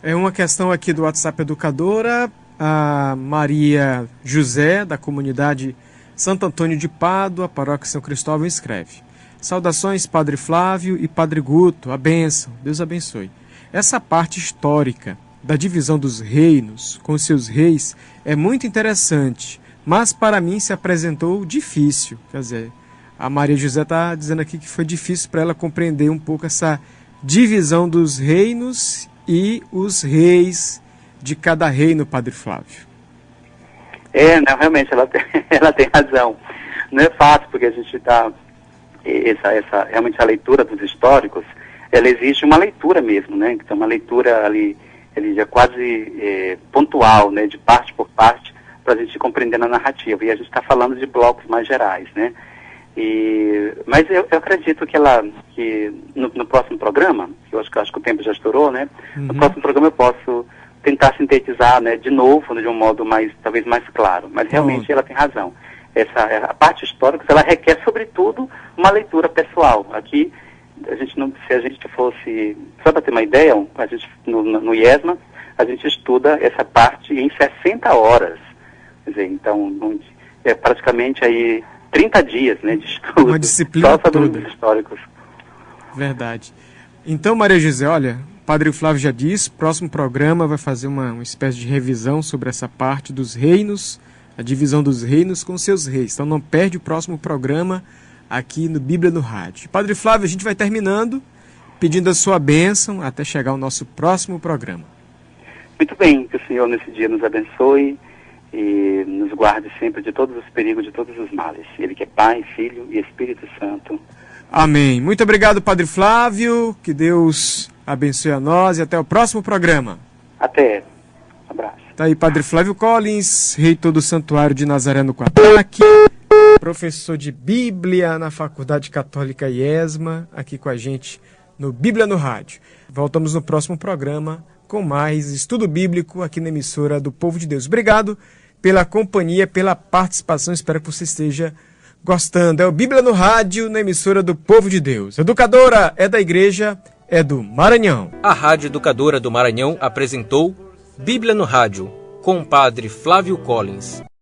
S2: É uma questão aqui do WhatsApp Educadora, a Maria José, da comunidade Santo Antônio de Pádua, paróquia São Cristóvão, escreve: saudações, Padre Flávio e Padre Guto, a bênção, Deus abençoe. Essa parte histórica da divisão dos reinos com seus reis é muito interessante, mas para mim se apresentou difícil. Quer dizer, a Maria José está dizendo aqui que foi difícil para ela compreender um pouco essa divisão dos reinos e os reis de cada reino, Padre Flávio.
S3: Não, realmente, ela tem razão. Não é fácil, porque a gente está realmente a leitura dos históricos, ela exige uma leitura mesmo, né? Então, uma leitura ali é quase pontual, né? De parte por parte, para a gente compreender a narrativa. E a gente está falando de blocos mais gerais, né? Mas eu acredito que no próximo programa, que eu acho que o tempo já estourou, né? No próximo programa eu posso tentar sintetizar, né, de novo, de um modo talvez mais claro. Mas realmente ela tem razão. A parte histórica, ela requer, sobretudo, uma leitura pessoal. Aqui, se a gente fosse, só para ter uma ideia, no IESMA, a gente estuda essa parte em 60 horas. Quer dizer, então, é praticamente aí 30 dias, né, de estudo.
S2: Uma disciplina
S3: só sobre
S2: toda.
S3: os históricos.
S2: Verdade. Então, Maria José, olha, o Padre Flávio já disse, próximo programa vai fazer uma espécie de revisão sobre essa parte dos reinos, a divisão dos reinos com seus reis. Então não perde o próximo programa aqui no Bíblia no Rádio. Padre Flávio, a gente vai terminando, pedindo a sua bênção até chegar ao nosso próximo programa.
S3: Muito bem, que o Senhor nesse dia nos abençoe e nos guarde sempre de todos os perigos, de todos os males. Ele que é Pai, Filho e Espírito Santo.
S2: Amém. Muito obrigado, Padre Flávio. Que Deus abençoe a nós e até o próximo programa.
S3: Até. Um abraço.
S2: Tá aí Padre Flávio Collins, reitor do Santuário de Nazaré no Quataque, professor de Bíblia na Faculdade Católica IESMA, aqui com a gente no Bíblia no Rádio. Voltamos no próximo programa com mais estudo bíblico aqui na emissora do Povo de Deus. Obrigado pela companhia, pela participação. Espero que você esteja gostando. É o Bíblia no Rádio, na emissora do Povo de Deus. Educadora é da Igreja, é do Maranhão.
S1: A Rádio Educadora do Maranhão apresentou Bíblia no Rádio, com o Padre Flávio Collins.